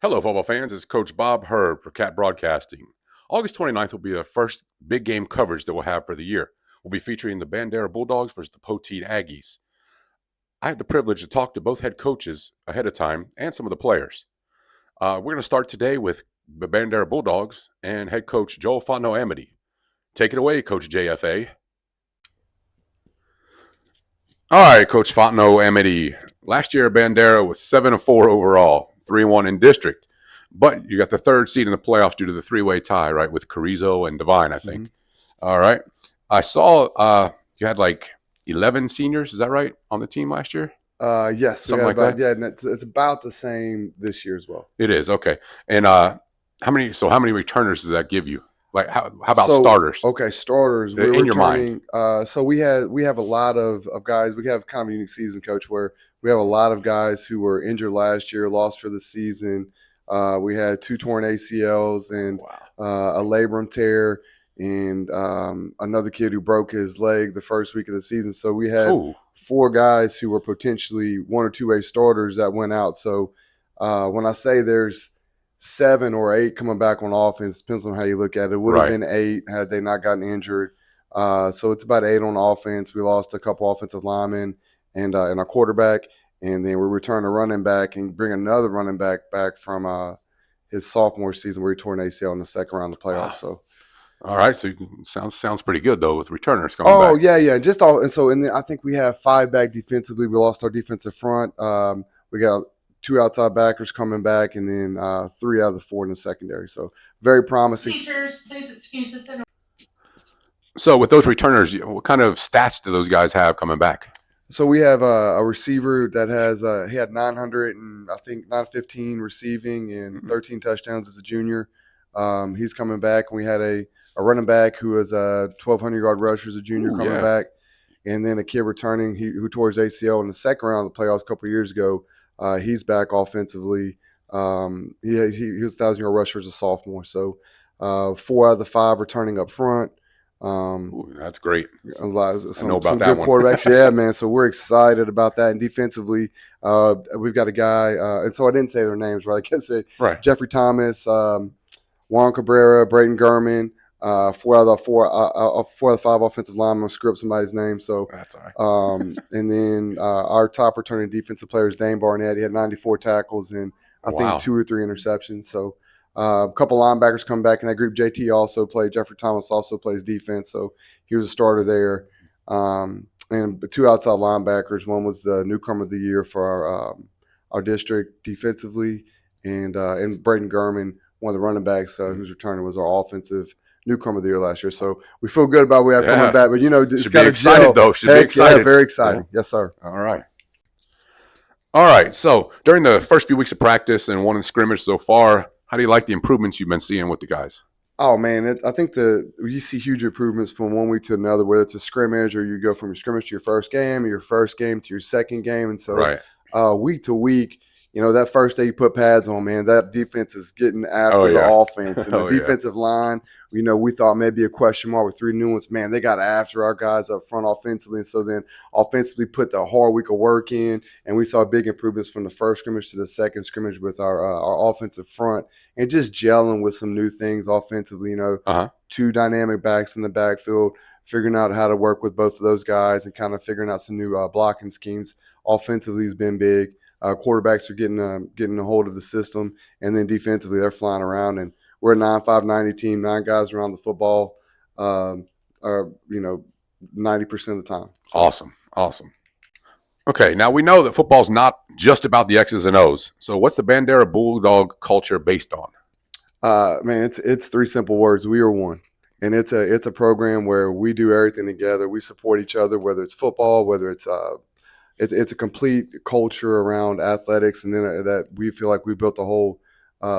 Hello, football fans. It's Coach Bob Herb for Cat Broadcasting. August 29th will be the first big game coverage that we'll have for the year. We'll be featuring the Bandera Bulldogs versus the Poteet Aggies. I have the privilege to talk to both head coaches ahead of time and some of the players. We're going to start today with the Bandera Bulldogs and head coach Joel Fontenot-Amity. Take it away, Coach JFA. All right, Coach Fontenot-Amity. Last year, Bandera was 7-4 overall, 3-1 in district. But you got the third seed in the playoffs due to the three-way tie, right, with Carrizo and Devine, I think. Mm-hmm. All right. I saw you had like 11 seniors, is that right, on the team last year? Yes. Something like that? Yeah, and it's about the same this year as well. It is, okay. And how many returners does that give you? Like how about starters? Okay, starters. We're in returning, your mind. So we have a lot of guys. We have kind of a unique season, Coach, where we have a lot of guys who were injured last year, lost for the season. We had 2 torn ACLs and a labrum tear, and another kid who broke his leg the first week of the season. So we had 4 guys who were potentially 1 or 2 A starters that went out. So when I say there's 7 or 8 coming back on offense, depends on how you look at it. It would have been 8 had they not gotten injured. So it's about 8 on offense. We lost a couple offensive linemen and our quarterback, and then we return a running back and bring another running back from his sophomore season where he tore an ACL in the second round of the playoffs. So. All right, so sounds pretty good though with returners coming back. Oh yeah, just all and so I think we have 5 back defensively. We lost our defensive front. We got 2 outside backers coming back, and then 3 out of the 4 in the secondary. So very promising. Teachers, please excuse us. So with those returners, what kind of stats do those guys have coming back? So we have a receiver that has he had 900 and I think 915 receiving and 13 touchdowns as a junior. He's coming back, and we had a running back who was a 1,200-yard rusher as a junior coming back, and then a kid returning who tore his ACL in the second round of the playoffs a couple of years ago. He's back offensively. He was a 1,000-yard rusher as a sophomore. So 4 out of the 5 returning up front. That's great. I know about that good one. Quarterbacks, yeah, man. So we're excited about that. And defensively, we've got a guy, and so I didn't say their names, right? I guess Jeffrey Thomas, Juan Cabrera, Brayden Gurman. 4 out of the 5 offensive linemen screw up somebody's name. So that's all right. And then our top returning defensive player is Dane Barnett. He had 94 tackles and I think 2 or 3 interceptions. So a couple linebackers come back in that group. JT also played. Jeffrey Thomas also plays defense, so he was a starter there. And the 2 outside linebackers. One was the newcomer of the year for our district defensively, and Brayden Gurman, one of the running backs who's returning, was our offensive newcomer of the year last year. So we feel good about what we have coming back. But it's got to excited though. Should be excited. Yeah, very exciting. Yeah. Yes, sir. All right. So during the first few weeks of practice and one in scrimmage so far, how do you like the improvements you've been seeing with the guys? Oh man, I think you see huge improvements from one week to another, whether it's a scrimmage or you go from your scrimmage to your first game, or your first game to your second game, and so week to week. That first day you put pads on, man, that defense is getting after the offense. And the defensive line, we thought maybe a question mark with 3 new ones. Man, they got after our guys up front offensively. And so then offensively put the hard week of work in. And we saw big improvements from the first scrimmage to the second scrimmage with our offensive front and just gelling with some new things offensively, 2 dynamic backs in the backfield, figuring out how to work with both of those guys and kind of figuring out some new blocking schemes. Offensively has been big. Quarterbacks are getting a hold of the system, and then defensively they're flying around. And we're a 9-5, 90 team, 9 guys around the football, 90% of the time. So. Awesome. Okay, now we know that football's not just about the X's and O's. So what's the Bandera Bulldog culture based on? Man, it's 3 simple words. We are one. And it's a program where we do everything together. We support each other, whether it's football, whether it's a complete culture around athletics, and then that we feel like we built a whole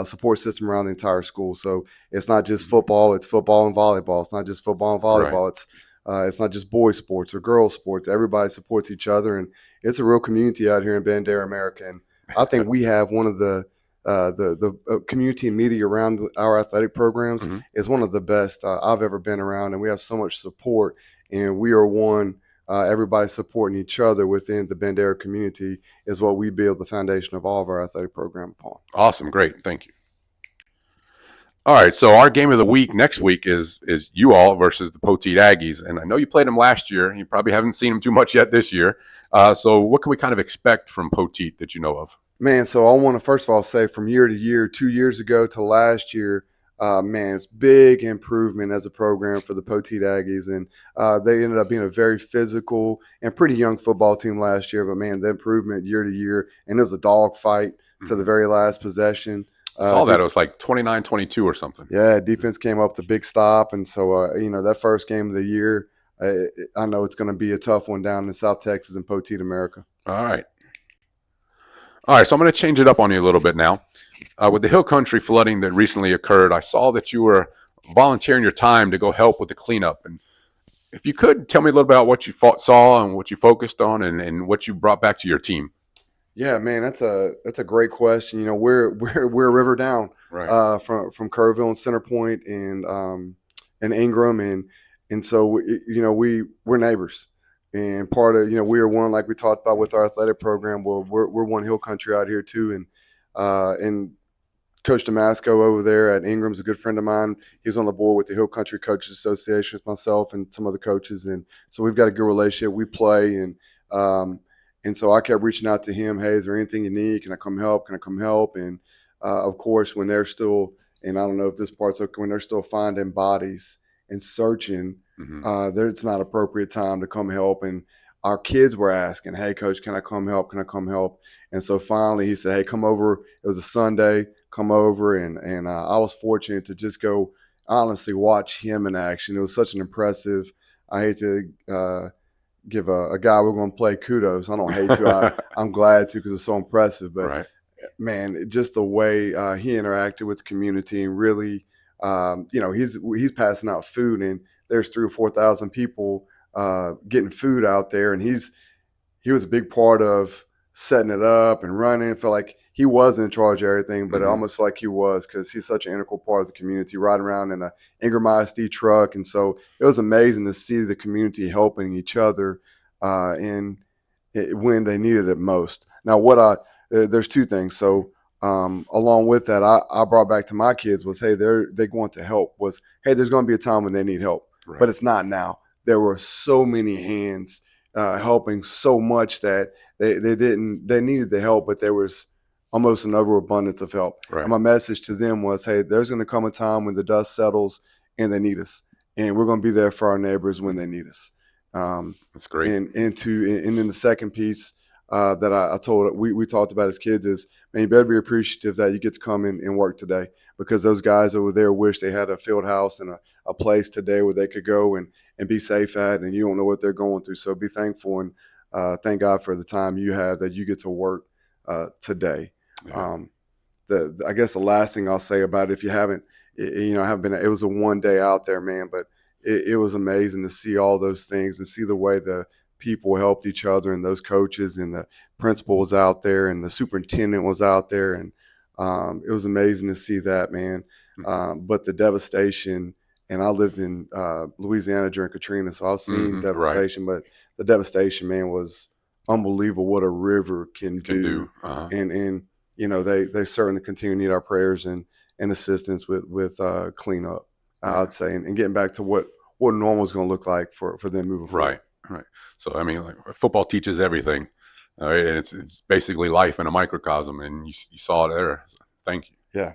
support system around the entire school. So it's not just football; it's football and volleyball. It's not just football and volleyball. It's not just boys sports or girls sports. Everybody supports each other, and it's a real community out here in Bandera, America. And I think we have one of the community and media around our athletic programs is one of the best I've ever been around, and we have so much support, and we are one. everybody supporting each other within the Bandera community is what we build the foundation of all of our athletic program upon. Awesome. Great. Thank you. All right, so our game of the week next week is you all versus the Poteet Aggies, and I know you played them last year. You probably haven't seen them too much yet this year. So what can we kind of expect from Poteet that you know of? Man, so I want to first of all say from year to year, 2 years ago to last year, man, it's big improvement as a program for the Poteet Aggies, and they ended up being a very physical and pretty young football team last year. But man, the improvement year to year, and it was a dog fight to the very last possession. I saw that. It was like 29-22 or something. Yeah, defense came up with a big stop. And so, that first game of the year, I know it's going to be a tough one down in South Texas and Poteet, America. All right. So I'm going to change it up on you a little bit now. With the hill country flooding that recently occurred, I saw that you were volunteering your time to go help with the cleanup. And if you could tell me a little about what you saw and what you focused on and what you brought back to your team. Yeah, man, that's a great question. We're a river down, right, from Kerrville and Center Point and Ingram, and so we're neighbors, and part of we are one, like we talked about with our athletic program. We're one hill country out here too, and Coach Damasco over there at Ingram's a good friend of mine. He's on the board with the Hill Country Coaches Association with myself and some other coaches, and so we've got a good relationship. We play and so I kept reaching out to him. Hey, is there anything you need? Can I come help? Can I come help? And of course, when they're still, and I don't know if this part's okay, when they're still finding bodies and searching, it's not appropriate time to come help. And our kids were asking, hey, Coach, can I come help? Can I come help? And so finally he said, hey, come over. It was a Sunday. Come over. And I was fortunate to just go honestly watch him in action. It was such an impressive, I hate to give a guy we're going to play kudos. I don't hate to. I'm glad to because it's so impressive. But, man, just the way he interacted with the community and really, he's passing out food, and there's 3,000 or 4,000 people getting food out there. And he was a big part of setting it up and running. Felt like he wasn't in charge of everything, but it almost felt like he was because he's such an integral part of the community, riding around in a Ingram ISD truck. And so it was amazing to see the community helping each other when they needed it most. Now, there's two things. So along with that, I brought back to my kids was, hey, they're going to help. Was, hey, there's going to be a time when they need help, but it's not now. There were so many hands helping so much that they needed the help, but there was almost an overabundance of help. And my message to them was, hey, there's going to come a time when the dust settles and they need us, and we're going to be there for our neighbors when they need us. That's great. And then the second piece that I told we talked about as kids is, man, you better be appreciative that you get to come in and work today, because those guys over there wish they had a field house and a place today where they could go and be safe at, and you don't know what they're going through. So be thankful and thank God for the time you have that you get to work today. Yeah. I guess the last thing I'll say about it, if you haven't, it was a one day out there, man, but it was amazing to see all those things and see the way the people helped each other, and those coaches and the principal was out there and the superintendent was out there. And it was amazing to see that, man. But the devastation, and I lived in Louisiana during Katrina, so I've seen devastation, but the devastation, man, was unbelievable what a river can do. And they certainly continue to need our prayers and assistance with cleanup, I'd say, and getting back to what normal is going to look like for them moving forward. Right. So, I mean, like, football teaches everything. All right. And it's basically life in a microcosm, and you saw it there. So thank you. Yeah.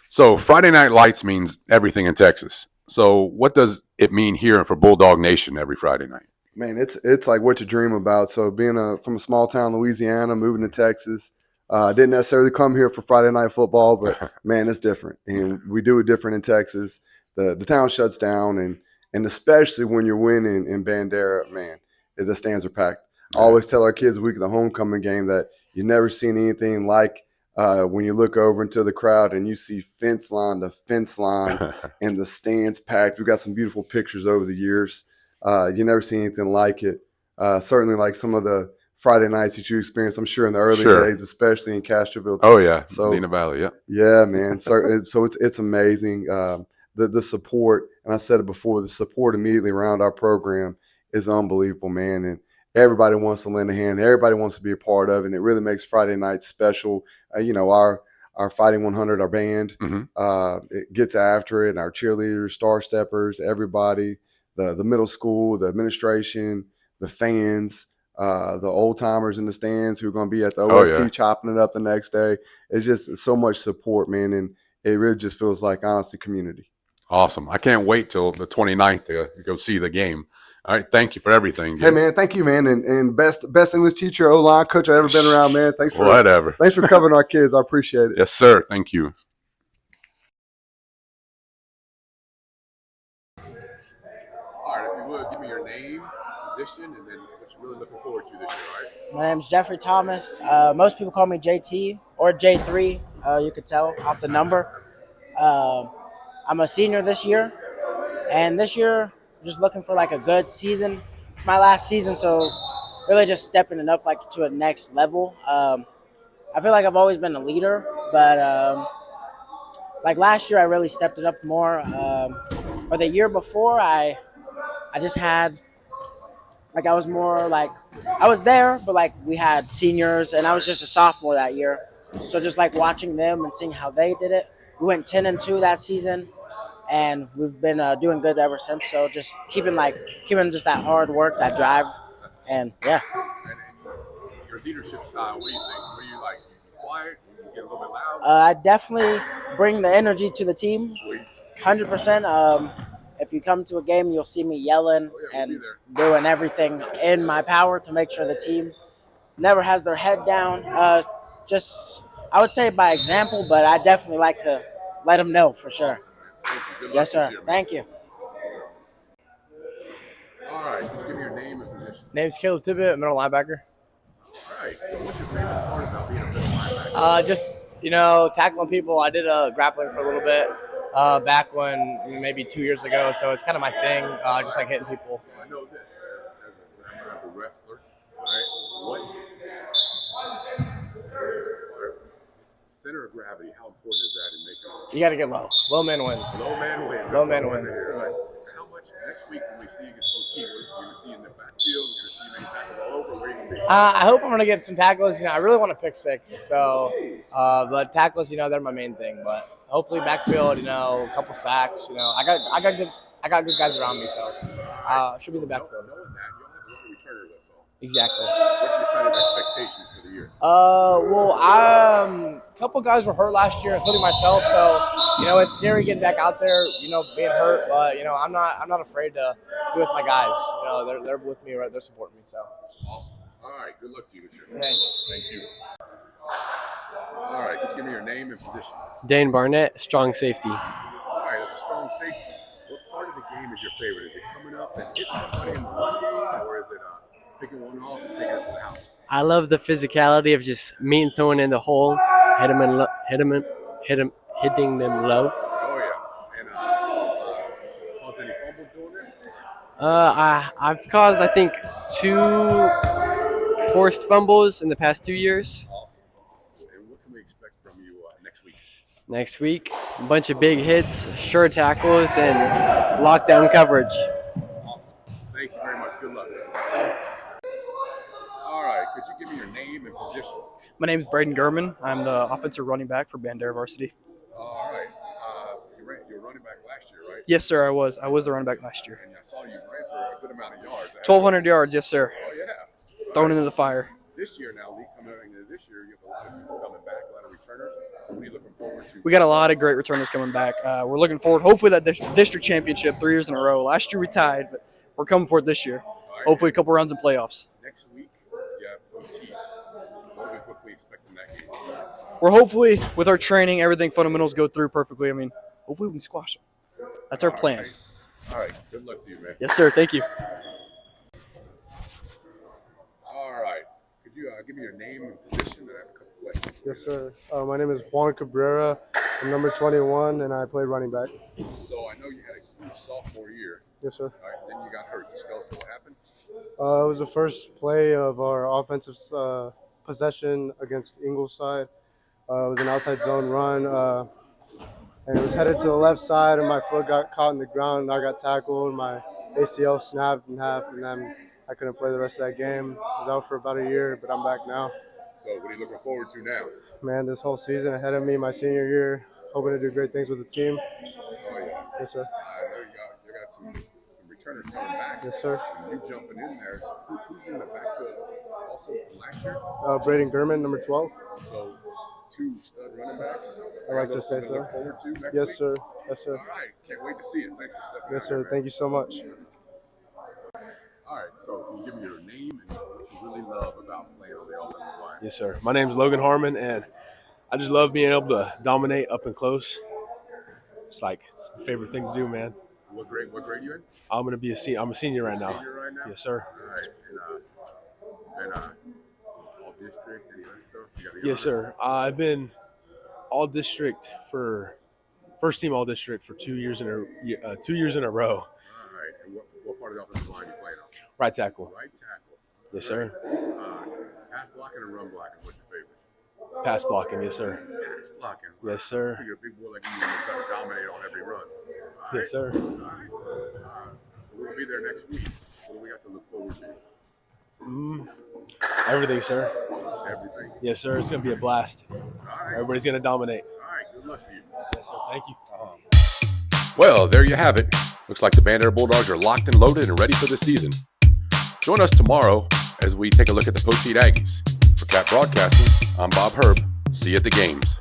So Friday Night Lights means everything in Texas. So what does it mean here for Bulldog Nation every Friday night? Man, it's like what you dream about. So being from a small town, Louisiana, moving to Texas, I didn't necessarily come here for Friday night football, but man, it's different, and we do it different in Texas. The town shuts down, and especially when you're winning in Bandera, man, the stands are packed. I always tell our kids week of the homecoming game that you've never seen anything like when you look over into the crowd and you see fence line to fence line and the stands packed. We've got some beautiful pictures over the years. You never see anything like it. Certainly like some of the Friday nights that you experienced, I'm sure, in the early days, especially in Castroville. Oh, yeah. So, Lena Valley, yeah. Yeah, man. So it's amazing. The support, and I said it before, the support immediately around our program is unbelievable, man. And everybody wants to lend a hand. Everybody wants to be a part of it. And it really makes Friday night special. Our Fighting 100, our band, it gets after it. And our cheerleaders, star steppers, everybody, the middle school, the administration, the fans, the old timers in the stands who are going to be at the OST chopping it up the next day. It's just so much support, man. And it really just feels like, honestly, community. Awesome. I can't wait till the 29th to go see the game. All right. Thank you for everything. Hey, man. Thank you, man. And best English teacher, O-line coach I've ever been around, man. Thanks for covering our kids. I appreciate it. Yes, sir. Thank you. All right. If you would, give me your name, position, and then what you're really looking forward to this year, all right? My name's Jeffrey Thomas. Most people call me JT or J3. You could tell off the number. I'm a senior this year, and this year I'm just looking for like a good season. It's my last season, so really just stepping it up like to a next level. I feel like I've always been a leader, but like last year I really stepped it up more. Or the year before I just had like I was more like I was there, but like we had seniors, and I was just a sophomore that year. So just like watching them and seeing how they did it, we went 10-2 that season, and we've been doing good ever since. So just keeping just that hard work, that drive, and yeah. And your leadership style, what do you think? Were you like quiet? You get a little bit loud? I definitely bring the energy to the team. Sweet. 100%. If you come to a game, you'll see me yelling and doing everything in my power to make sure the team never has their head down. I would say by example, but I definitely like to let them know for sure. Yes, sir. Thank you. All right. Can you give me your name and position? Name's Caleb Tibbett, middle linebacker. All right. So what's your favorite part about being a middle linebacker? Just, tackling people. I did grappling for a little bit back when maybe 2 years ago, so it's kind of my thing, just like hitting people. So I know this as a wrestler, all right? What center of gravity? How important is that in making? You got to get low. Low man wins. Low man wins. Low man wins. Right. How much next week when we see you against Poteet? We're going to see you in the backfield. We're going to see you make tackles all over. Where are you going to be? I hope I'm going to get some tackles. I really want to pick six. So, but tackles, they're my main thing. But hopefully backfield, a couple sacks. I got good guys around me, so should be the backfield. Knowing that, you'll have a lot of returners. That's all. Exactly. What are your kind of expectations for the year? A couple guys were hurt last year, including myself. So, it's scary getting back out there, being hurt. But, I'm not afraid to be with my guys. They're with me, right? They're supporting me. So. Awesome. All right. Good luck to you this year. Thanks. Thank you. All right. Could you give me your name and position? Dane Barnett, strong safety. All right. As a strong safety, what part of the game is your favorite? Is it coming up and hitting somebody in the run game, or is it picking one off and taking it to the house? I love the physicality of just meeting someone in the hole, hitting them low. Oh yeah, and caused any fumbles doing it? I've caused, I think, 2 forced fumbles in the past 2 years. Awesome. And what can we expect from you next week? Next week, a bunch of big hits, sure tackles, and lockdown coverage. Awesome. Thank you very much. Good luck. All right. Could you give me your name and position? My name is Braden Gurman. I'm the offensive running back for Bandera Varsity. All right. You were running back last year, right? Yes, sir, I was. I was the running back last year. And I saw you ran for a good amount of yards. 1,200 yards, yes, sir. Oh, yeah. Thrown into the fire. This year now, coming into this year, you have a lot of people coming back, a lot of returners. So what are you looking forward to? We got a lot of great returners coming back. We're looking forward, hopefully, that district championship 3 years in a row. Last year we tied, but we're coming for it this year. Right. Hopefully a couple rounds in playoffs. Next week, you have Poteet. What are we quickly expecting that game? We're hopefully, with our training, everything fundamentals go through perfectly. I mean, hopefully we can squash them. That's our plan. All right. Good luck to you, man. Yes, sir. Thank you. All right. Could you give me your name and position? And I have a couple questions. Yes, sir. My name is Juan Cabrera. I'm number 21, and I play running back. So I know you had a huge sophomore year. Yes, sir. All right. Then you got hurt. Just tell us what happened. It was the first play of our offensive possession against Ingleside. It was an outside zone run, and it was headed to the left side, and my foot got caught in the ground, and I got tackled. My ACL snapped in half, and then I couldn't play the rest of that game. I was out for about a year, but I'm back now. So what are you looking forward to now? Man, this whole season ahead of me, my senior year, hoping to do great things with the team. Oh, yeah. Yes, sir. I know you got some returners coming back. Yes, sir. And you jumping in there. So who's in the backfield also from last year? Braden Gurman, number 12. So 2 stud running backs. I like to say so. Look forward to next Yes, week? sir. Yes, sir. All right. Can't wait to see it. Thanks for stepping Yes, out sir. here, man. Thank you so much. All right. So can you give me your name and what you really love about playing on the offensive line? Yes, sir. My name is Logan Harmon, and I just love being able to dominate up and close. It's my favorite thing to do, man. What grade you in? I'm gonna be a senior. I'm a senior right now. Senior right now? Yes, sir. All right. And all district, any other stuff? You got Yes, sir. I've been all district for first team all district for 2 years in a 2 years in a row. All right. And what part of the offensive line you playing on? Right tackle. Right tackle. Yes, sir. Pass blocking and run blocking. What's your favorite? Pass blocking. Yes, sir. Pass blocking. Yes, sir. I figure a big boy like you try to dominate on every run. All Yes, sir. right. So we'll be there next week. What do we have to look forward to? Everything, sir. Everything. Yes, sir. It's gonna be a blast. All right. Everybody's gonna dominate. All right. Good luck to you. Yes, sir. Thank you. Well, there you have it. Looks like the Bandera Bulldogs are locked and loaded and ready for the season. Join us tomorrow as we take a look at the Poteet Aggies. For Cat Broadcasting, I'm Bob Herb. See you at the games.